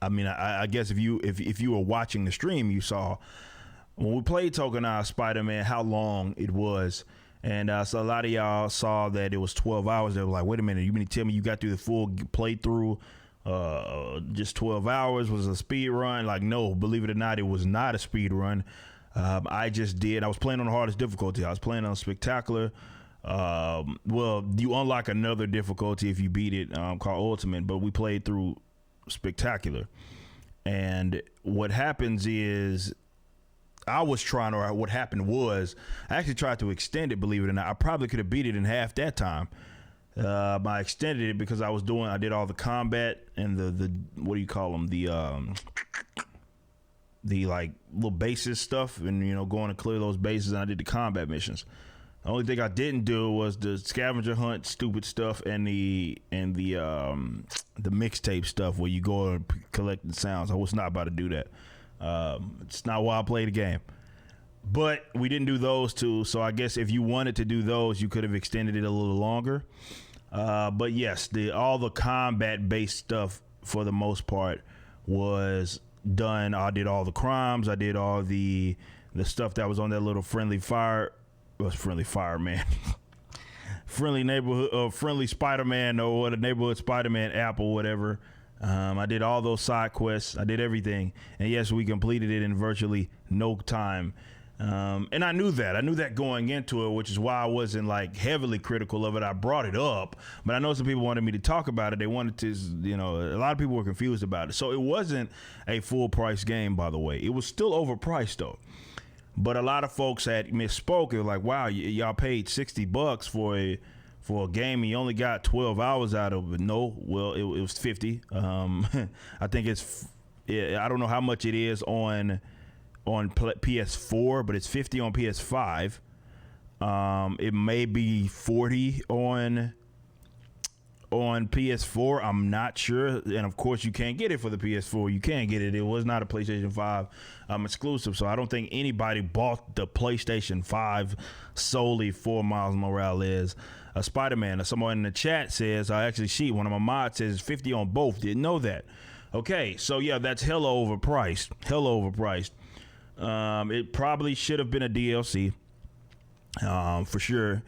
I mean, I guess if you were watching the stream, you saw when we played tokenized Spider-Man how long it was. And so a lot of y'all saw that it was 12 hours. They were like, wait a minute, you mean to tell me you got through the full playthrough just 12 hours was a speed run? Like, no, believe it or not, it was not a speed run. I was playing on the hardest difficulty. I was playing on spectacular. Well, you unlock another difficulty if you beat it, called Ultimate, but we played through spectacular. And what happens is what happened was I actually tried to extend it, believe it or not. I probably could have beat it in half that time. I extended it because I did all the combat and the what do you call them? The like little bases stuff, and going to clear those bases, and I did the combat missions. The only thing I didn't do was the scavenger hunt stupid stuff and the mixtape stuff where you go and collect the sounds. I was not about to do that. It's not why I play the game. But we didn't do those two, so I guess if you wanted to do those, you could have extended it a little longer. But yes, all the combat based stuff for the most part was done. I did all the crimes. I did all the stuff that was on that little friendly fireman, friendly neighborhood, friendly Spider-Man, or the neighborhood Spider-Man app or whatever. I did all those side quests. I did everything, and yes, we completed it in virtually no time. And I knew that going into it, which is why I wasn't like heavily critical of it. I brought it up, but I know some people wanted me to talk about it. They wanted to, a lot of people were confused about it. So it wasn't a full price game, by the way. It was still overpriced though. But a lot of folks had misspoke. It was like, wow, y'all paid $60 for a game and you only got 12 hours out of it. No, well, it was 50. I think I don't know how much it is on PS4, but it's 50 on PS5. It may be 40 on PS4. I'm not sure. And of course, you can't get it for the PS4. You can't get it. It was not a PlayStation 5 exclusive. So I don't think anybody bought the PlayStation 5 solely for Miles Morales, Spider-Man. Someone in the chat says, one of my mods says 50 on both. Didn't know that. Okay, so yeah, that's hella overpriced. It probably should have been a DLC, for sure.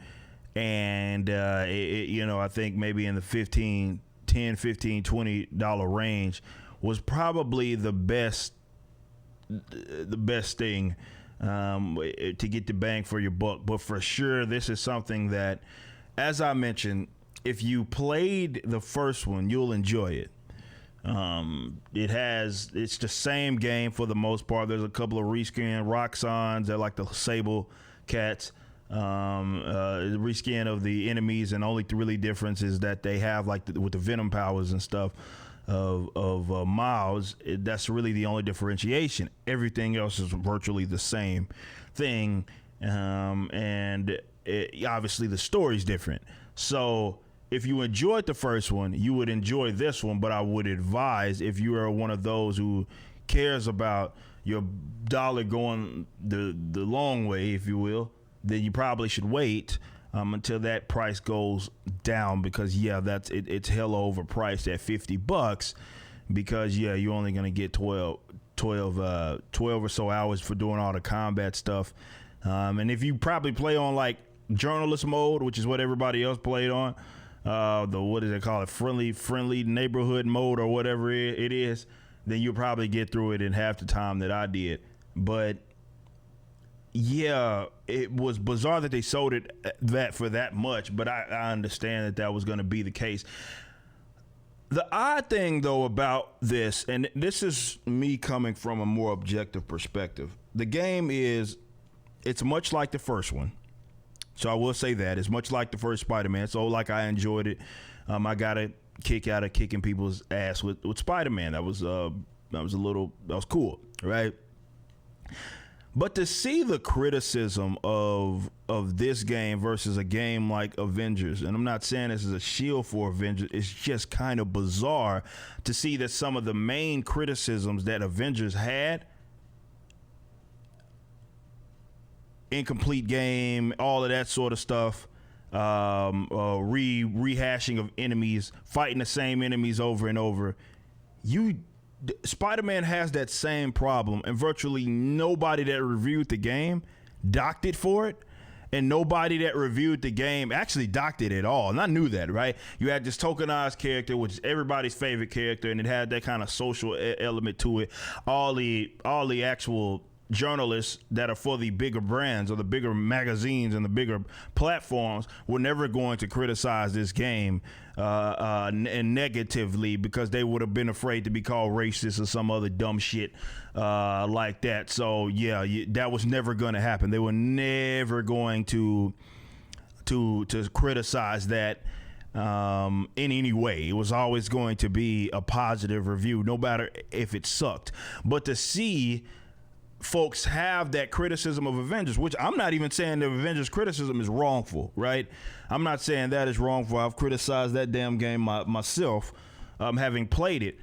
And I think maybe in the $10, $15, $20 range was probably the best thing to get the bang for your buck. But for sure, this is something that, as I mentioned, if you played the first one, you'll enjoy it. It's the same game for the most part. There's a couple of reskin Roxxons. They're like the Sable cats. The reskin of the enemies, and only really difference is that they have with the venom powers and stuff of Miles. That's really the only differentiation. Everything else is virtually the same thing, and obviously the story's different. So if you enjoyed the first one, you would enjoy this one. But I would advise, if you are one of those who cares about your dollar going the long way, if you will, then you probably should wait until that price goes down, because it's hella overpriced at $50, because you're only going to get 12 or so hours for doing all the combat stuff. And if you probably play on like journalist mode, which is what everybody else played on, what do they call it? Friendly neighborhood mode or whatever it is, then you'll probably get through it in half the time that I did. But yeah, it was bizarre that they sold it for that much, but I understand that was going to be the case. The odd thing, though, about this, and this is me coming from a more objective perspective, the game it's much like the first one. So I will say that it's much like the first Spider-Man. So like I enjoyed it. I got a kick out of kicking people's ass with Spider-Man. That was cool, right? But to see the criticism of this game versus a game like Avengers, and I'm not saying this is a shield for Avengers, it's just kind of bizarre to see that some of the main criticisms that Avengers had, incomplete game, all of that sort of stuff, rehashing of enemies, fighting the same enemies over and over, you Spider-Man has that same problem, and virtually nobody that reviewed the game docked it for it, and nobody that reviewed the game actually docked it at all. And I knew that, right? You had this tokenized character, which is everybody's favorite character, and it had that kind of social element to it. All the actual journalists that are for the bigger brands or the bigger magazines and the bigger platforms were never going to criticize this game and negatively, because they would have been afraid to be called racist or some other dumb shit like that. So yeah, that was never going to happen. They were never going to criticize that in any way. It was always going to be a positive review, no matter if it sucked. But to see folks have that criticism of Avengers, which I'm not even saying the Avengers criticism is wrongful, right? I'm not saying that is wrongful. I've criticized that damn game myself, having played it.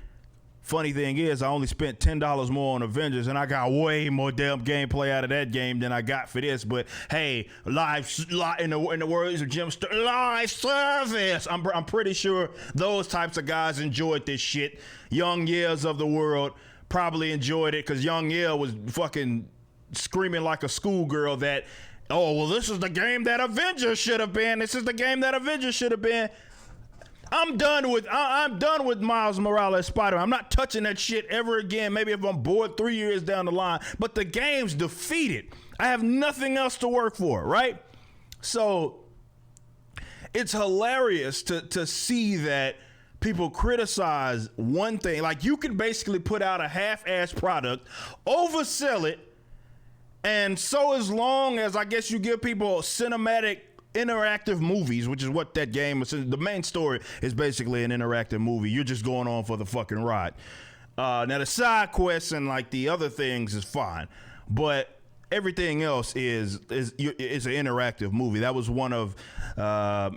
Funny thing is, I only spent $10 more on Avengers, and I got way more damn gameplay out of that game than I got for this. But hey, live in the words of Jim Sterling, live service. I'm pretty sure those types of guys enjoyed this shit. Young Years of the world probably enjoyed it, because Young Year was fucking screaming like a schoolgirl that, oh, well, this is the game that Avengers should have been. This is the game that Avengers should have been. I'm done with Miles Morales Spider-Man. I'm not touching that shit ever again. Maybe if I'm bored 3 years down the line. But the game's defeated. I have nothing else to work for, right? So it's hilarious to see that people criticize one thing. Like, you can basically put out a half-ass product, oversell it, and so as long as, I guess, you give people cinematic interactive movies, which is what that game is. The main story is basically an interactive movie. You're just going on for the fucking ride. Now the side quests and like the other things is fine, but everything else is an interactive movie. That was one of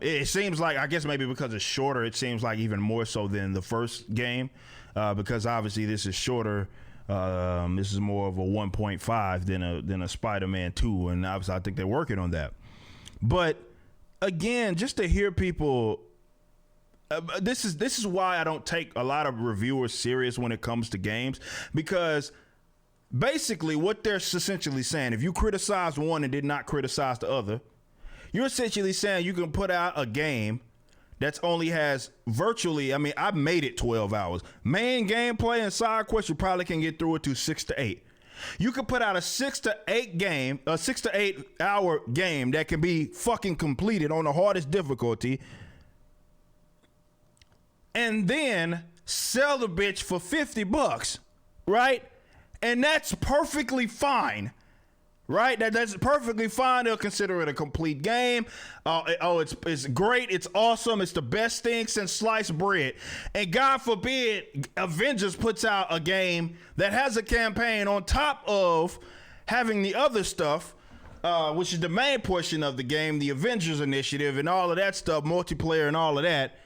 it seems like, I guess maybe because it's shorter, it seems like even more so than the first game, because obviously this is shorter. This is more of a 1.5 than a Spider-Man 2, and obviously I think they're working on that. But again, just to hear people, this is why I don't take a lot of reviewers serious when it comes to games, because basically what they're essentially saying, if you criticize one and did not criticize the other, you're essentially saying you can put out a game that's only has virtually, I mean, I made it 12 hours. Main gameplay and side quests, you probably can get through it to 6 to 8. You could put out a 6 to 8 hour game that can be fucking completed on the hardest difficulty, and then sell the bitch for $50, right? And that's perfectly fine, right? That's perfectly fine. They'll consider it a complete game. It's great. It's awesome. It's the best thing since sliced bread. And God forbid Avengers puts out a game that has a campaign on top of having the other stuff, which is the main portion of the game, the Avengers Initiative and all of that stuff, multiplayer and all of that.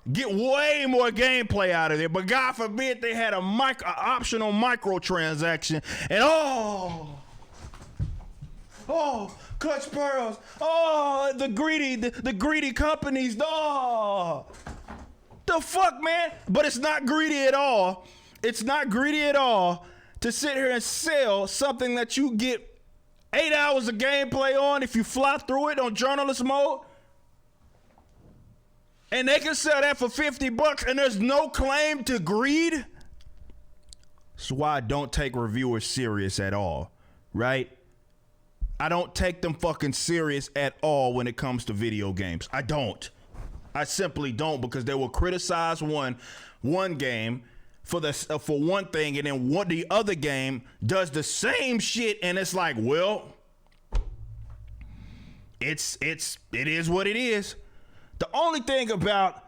Get way more gameplay out of it. But God forbid they had a optional microtransaction, and clutch pearls. Oh, the greedy companies. Oh, the fuck, man. But it's not greedy at all. It's not greedy at all to sit here and sell something that you get 8 hours of gameplay on if you fly through it on journalist mode. And they can sell that for $50 and there's no claim to greed. That's why I don't take reviewers serious at all, right? I don't take them fucking serious at all when it comes to video games. I don't. I simply don't, because they will criticize one game for one thing, and then the other game does the same shit, and it's like, well, it is what it is. The only thing about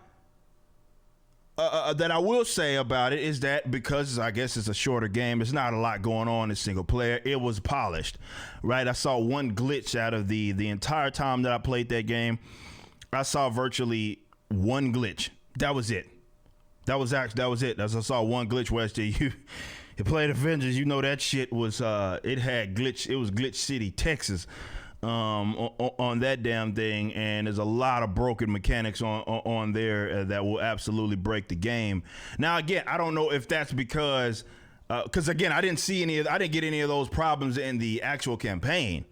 that I will say about it is that because I guess it's a shorter game, it's not a lot going on in single player. It was polished, right? I saw one glitch out of the entire time that I played that game. I saw virtually one glitch. That was it. That was it. As I saw one glitch where you played Avengers, you know that shit was it had glitch. It was Glitch City, Texas. on that damn thing, and there's a lot of broken mechanics on there that will absolutely break the game. Now, again, I don't know if that's because again, I didn't get any of those problems in the actual campaign,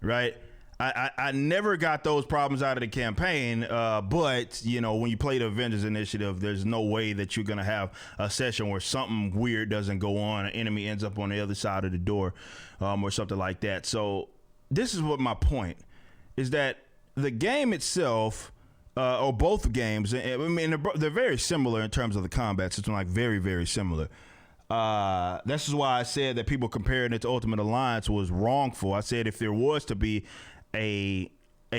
right? I never got those problems out of the campaign, but you know, when you play the Avengers Initiative, there's no way that you're gonna have a session where something weird doesn't go on, an enemy ends up on the other side of the door, or something like that. So this is what my point is, that the game itself, or both games, I mean, they're very similar in terms of the combat system, like very, very similar. This is why I said that people comparing it to Ultimate Alliance was wrongful. I said if there was to be a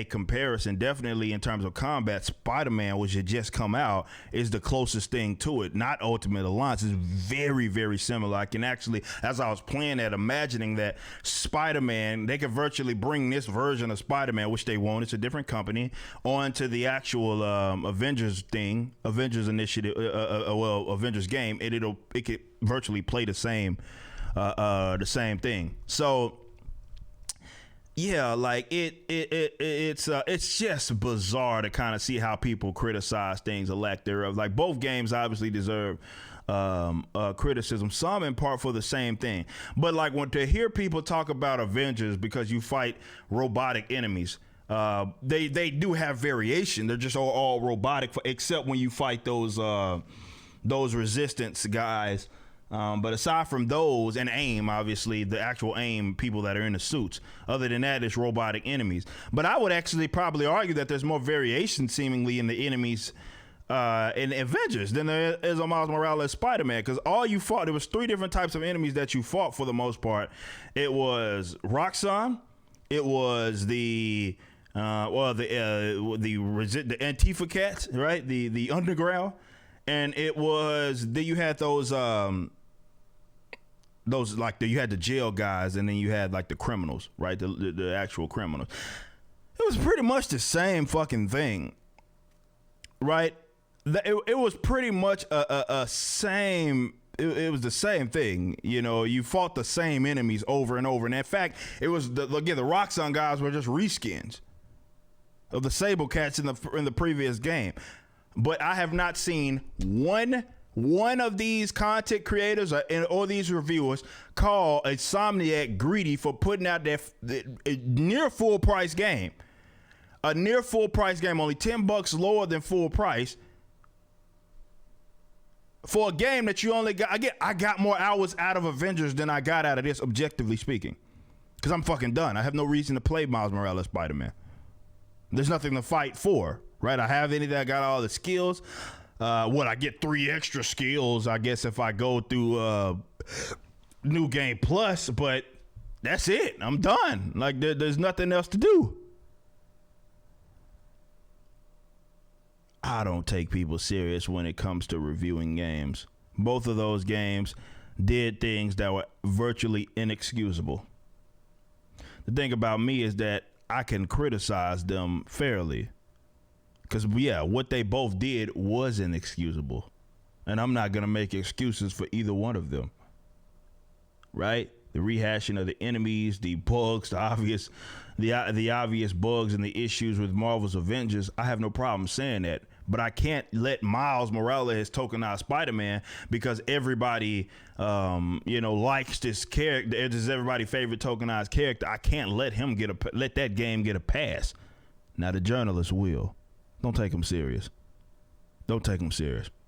comparison, definitely in terms of combat, Spider-Man, which had just come out, is the closest thing to it. Not Ultimate Alliance. Is very, very similar. I can actually, as I was playing that, imagining that Spider-Man, they could virtually bring this version of Spider-Man, which they won't, it's a different company, onto the actual Avengers thing, Avengers Initiative, Avengers game, and it could virtually play the same thing. So yeah, like it's just bizarre to kind of see how people criticize things or lack thereof. Like, both games obviously deserve criticism, some in part for the same thing. But like, when to hear people talk about Avengers because you fight robotic enemies, they do have variation. They're just all robotic, except when you fight those resistance guys. But aside from those, and AIM, obviously, the actual AIM people that are in the suits, other than that, it's robotic enemies. But I would actually probably argue that there's more variation seemingly in the enemies in Avengers than there is on Miles Morales Spider-Man, because there was 3 different types of enemies that you fought for the most part. It was Roxxon, it was the Antifa cats, right? The underground, and it was, then you had those like you had the jail guys, and then you had like the criminals, right? The actual criminals. It was pretty much the same fucking thing, right? It was pretty much a same. It was the same thing, you know. You fought the same enemies over and over, and in fact, it was the Roxxon guys were just reskins of the Sable Cats in the previous game. But I have not seen one of these content creators or these reviewers call Insomniac greedy for putting out a near full price game. A near full price game, only $10 lower than full price, for a game that you only got. I got more hours out of Avengers than I got out of this, objectively speaking, because I'm fucking done. I have no reason to play Miles Morales Spider-Man. There's nothing to fight for, right? I have anything. I got all the skills. I get 3 extra skills, I guess, if I go through New Game Plus, but that's it. I'm done. Like, there's nothing else to do. I don't take people serious when it comes to reviewing games. Both of those games did things that were virtually inexcusable. The thing about me is that I can criticize them fairly. Because, yeah, what they both did was inexcusable. And I'm not going to make excuses for either one of them. Right? The rehashing of the enemies, the bugs, the obvious bugs and the issues with Marvel's Avengers, I have no problem saying that. But I can't let Miles Morales tokenize Spider-Man because everybody, likes this character. It is everybody's favorite tokenized character. I can't let that game get a pass. Now the journalists will. Don't take them serious. Don't take them serious.